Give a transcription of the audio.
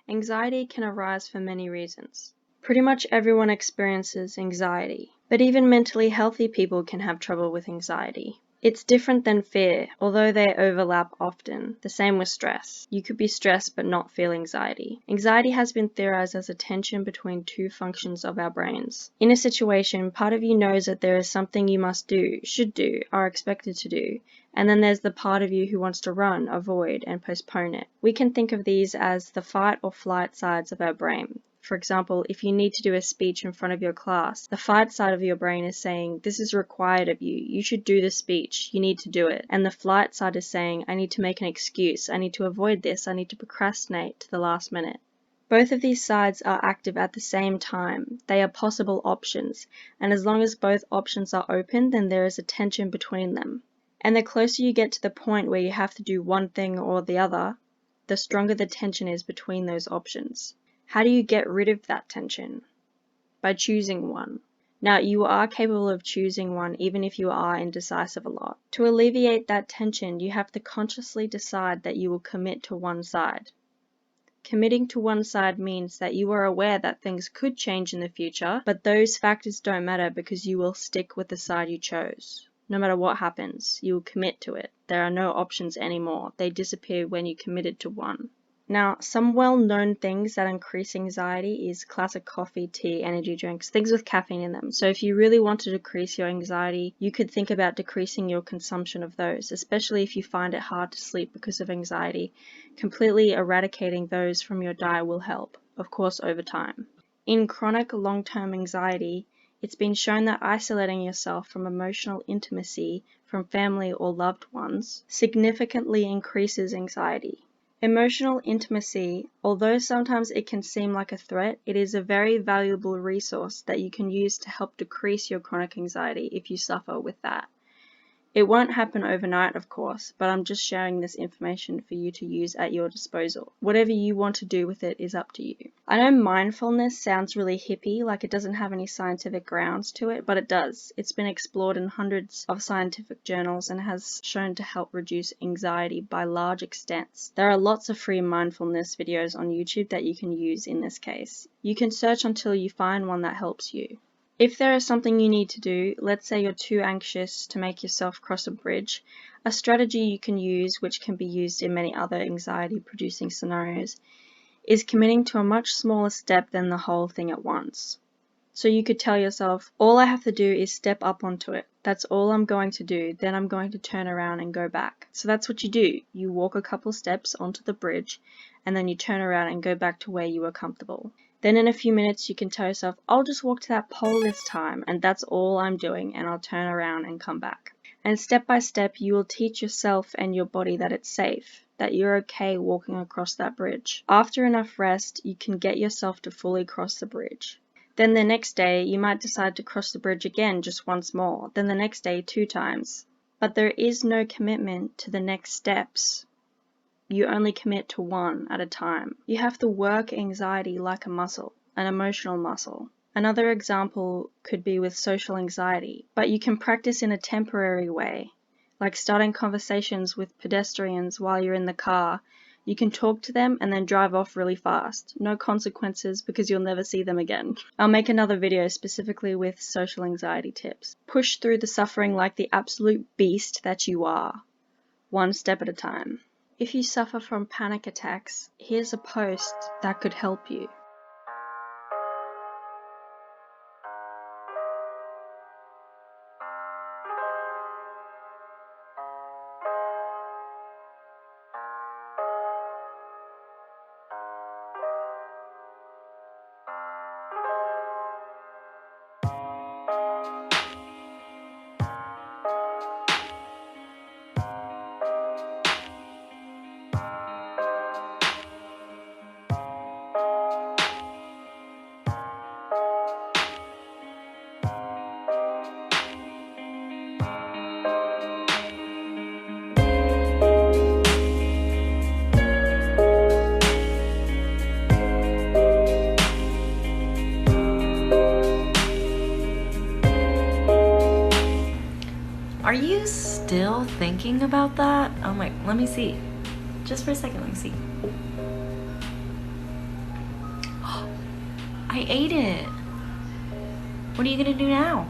Anxiety can arise for many reasons. Pretty much everyone experiences anxiety, but even mentally healthy people can have trouble with anxiety. It's different than fear, although they overlap often. The same with stress. You could be stressed but not feel anxiety. Anxiety has been theorized as a tension between two functions of our brains. In a situation, part of you knows that there is something you must do, should do, are expected to do, and then there's the part of you who wants to run, avoid, and postpone it. We can think of these as the fight or flight sides of our brain. For example, if you need to do a speech in front of your class, the fight side of your brain is saying, this is required of you, you should do the speech, you need to do it. And the flight side is saying, I need to make an excuse, I need to avoid this, I need to procrastinate to the last minute. Both of these sides are active at the same time. They are possible options, and as long as both options are open, then there is a tension between them. And the closer you get to the point where you have to do one thing or the other, the stronger the tension is between those options. How do you get rid of that tension? By choosing one. Now, you are capable of choosing one even if you are indecisive a lot. To alleviate that tension, you have to consciously decide that you will commit to one side. Committing to one side means that you are aware that things could change in the future, but those factors don't matter because you will stick with the side you chose. No matter what happens, you will commit to it. There are no options anymore. They disappear when you committed to one. Now, some well-known things that increase anxiety is classic coffee, tea, energy drinks, things with caffeine in them. So if you really want to decrease your anxiety, you could think about decreasing your consumption of those, especially if you find it hard to sleep because of anxiety. Completely eradicating those from your diet will help, of course, over time. In chronic long-term anxiety, it's been shown that isolating yourself from emotional intimacy from family or loved ones significantly increases anxiety. Emotional intimacy, although sometimes it can seem like a threat, it is a very valuable resource that you can use to help decrease your chronic anxiety if you suffer with that. It won't happen overnight, of course, but I'm just sharing this information for you to use at your disposal. Whatever you want to do with it is up to you. I know mindfulness sounds really hippie, like it doesn't have any scientific grounds to it, but it does. It's been explored in hundreds of scientific journals and has shown to help reduce anxiety by large extents. There are lots of free mindfulness videos on YouTube that you can use in this case. You can search until you find one that helps you. If there is something you need to do, let's say you're too anxious to make yourself cross a bridge, a strategy you can use, which can be used in many other anxiety-producing scenarios, is committing to a much smaller step than the whole thing at once. So you could tell yourself, all I have to do is step up onto it. That's all I'm going to do. Then I'm going to turn around and go back. So that's what you do. You walk a couple steps onto the bridge, and then you turn around and go back to where you were comfortable. Then in a few minutes you can tell yourself, I'll just walk to that pole this time, and that's all I'm doing, and I'll turn around and come back. And step by step you will teach yourself and your body that it's safe, that you're okay walking across that bridge. After enough rest, you can get yourself to fully cross the bridge. Then the next day you might decide to cross the bridge again just once more, then the next day 2 times. But there is no commitment to the next steps. You only commit to one at a time. You have to work anxiety like a muscle, an emotional muscle. Another example could be with social anxiety, but you can practice in a temporary way, like starting conversations with pedestrians while you're in the car. You can talk to them and then drive off really fast. No consequences because you'll never see them again. I'll make another video specifically with social anxiety tips. Push through the suffering like the absolute beast that you are, one step at a time. If you suffer from panic attacks, here's a post that could help you. Are you still thinking about that? Oh my, let me see. Just for a second, let me see. I ate it. What are you gonna do now?